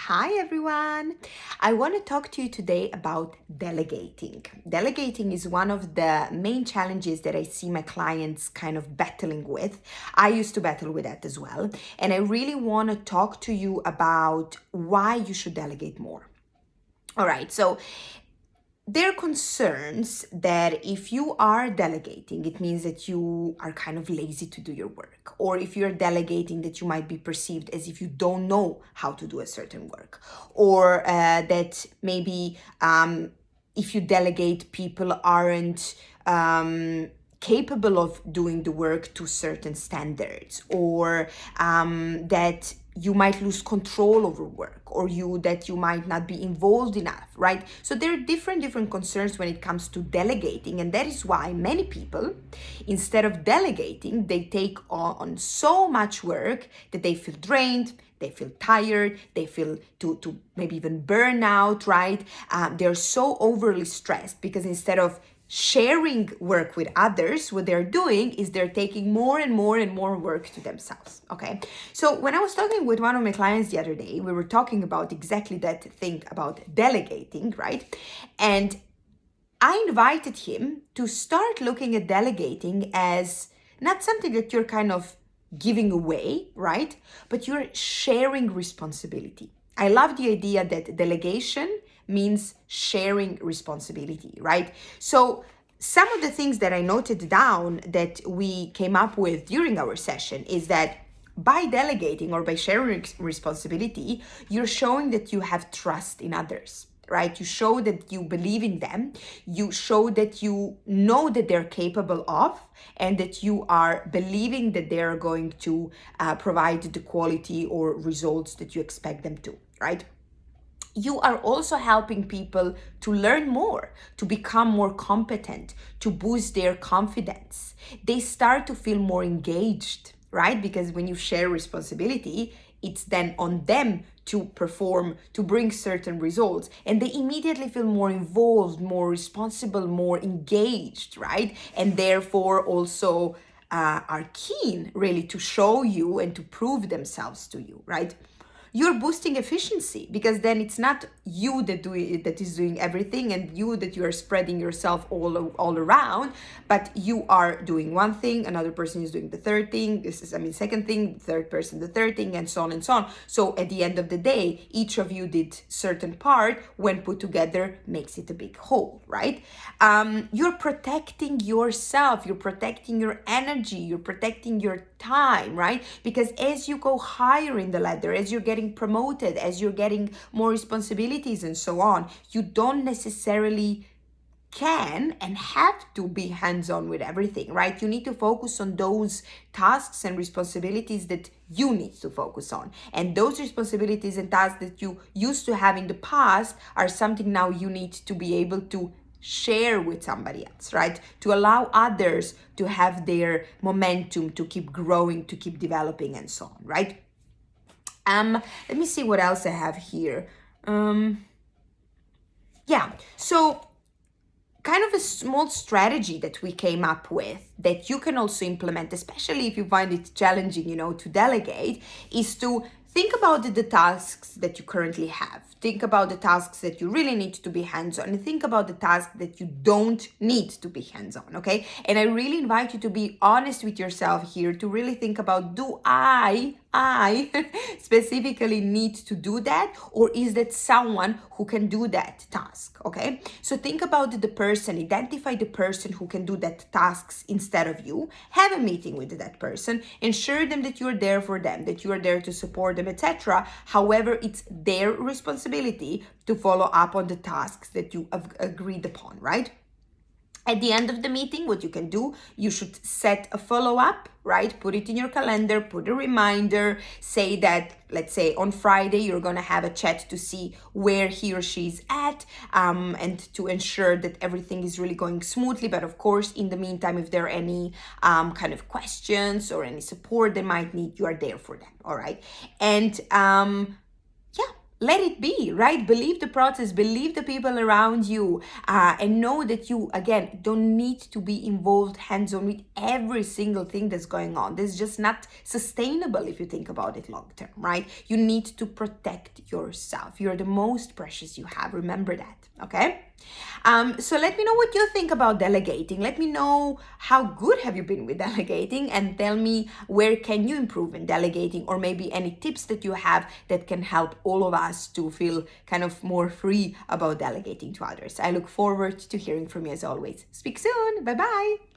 Hi everyone! I want to talk to you today about delegating. Delegating is one of the main challenges that I see my clients kind of battling with. I used to battle with that as well. And I really want to talk to you about why you should delegate more. All right, so there are concerns that if you are delegating, it means that you are kind of lazy to do your work. Or if you're delegating, that you might be perceived as if you don't know how to do a certain work. Or that maybe if you delegate, people aren't capable of doing the work to certain standards. Or that you might lose control over work, or that you might not be involved enough, right? So there are different concerns when it comes to delegating, and that is why many people, instead of delegating, they take on so much work that they feel drained, they feel tired, they feel to maybe even burn out, right? They're so overly stressed because instead of sharing work with others, what they're doing is they're taking more and more work to themselves. Okay, so when I was talking with one of my clients the other day, we were talking about exactly that thing about delegating, right? And I invited him to start looking at delegating as not something that you're kind of giving away, right? But you're sharing responsibility. I love the idea that delegation means sharing responsibility, right? So some of the things that I noted down that we came up with during our session is that by delegating or by sharing responsibility, you're showing that you have trust in others, right? You show that you believe in them. You show that you know that they're capable of, and that you are believing that they're going to provide the quality or results that you expect them to, right? You are also helping people to learn more, to become more competent, to boost their confidence. They start to feel more engaged, right? Because when you share responsibility, it's then on them to perform, to bring certain results. And they immediately feel more involved, more responsible, more engaged, right? And therefore also are keen really to show you and to prove themselves to you, right? You're boosting efficiency because then it's not you that is doing everything and you that you are spreading yourself all around, but you are doing one thing, another person is doing the third thing, second thing, third person the third thing, and so on and so on. So at the end of the day, each of you did certain part, when put together makes it a big whole, right? You're protecting yourself, you're protecting your energy, you're protecting your time, right? Because as you go higher in the ladder, as you're getting promoted, as you're getting more responsibilities and so on, you don't necessarily can and have to be hands-on with everything, right? You need to focus on those tasks and responsibilities that you need to focus on. And those responsibilities and tasks that you used to have in the past are something now you need to be able to share with somebody else, right? To allow others to have their momentum, to keep growing, to keep developing, and so on, right? Let me see what else I have here. So kind of a small strategy that we came up with that you can also implement, especially if you find it challenging, to delegate, is to think about the tasks that you currently have. Think about the tasks that you really need to be hands-on, and think about the tasks that you don't need to be hands-on, okay? And I really invite you to be honest with yourself here, to really think about, do I specifically need to do that, or is that someone who can do that task, okay? So think about the person, identify the person who can do that tasks instead of you, have a meeting with that person, ensure them that you're there for them, that you are there to support them, etc. However, it's their responsibility to follow up on the tasks that you have agreed upon, right? At the end of the meeting, what you can do, you should set a follow-up, right? Put it in your calendar, put a reminder, say that, let's say on Friday, you're going to have a chat to see where he or she is at, and to ensure that everything is really going smoothly. But of course, in the meantime, if there are any kind of questions or any support they might need, you are there for them, all right? And let it be, right? Believe the process, believe the people around you, and know that you, again, don't need to be involved hands-on with every single thing that's going on. This is just not sustainable if you think about it long term, right? You need to protect yourself. You're the most precious you have. Remember that, okay? So let me know what you think about delegating. Let me know how good have you been with delegating, and tell me where can you improve in delegating, or maybe any tips that you have that can help all of us to feel kind of more free about delegating to others. I look forward to hearing from you as always. Speak soon. Bye bye.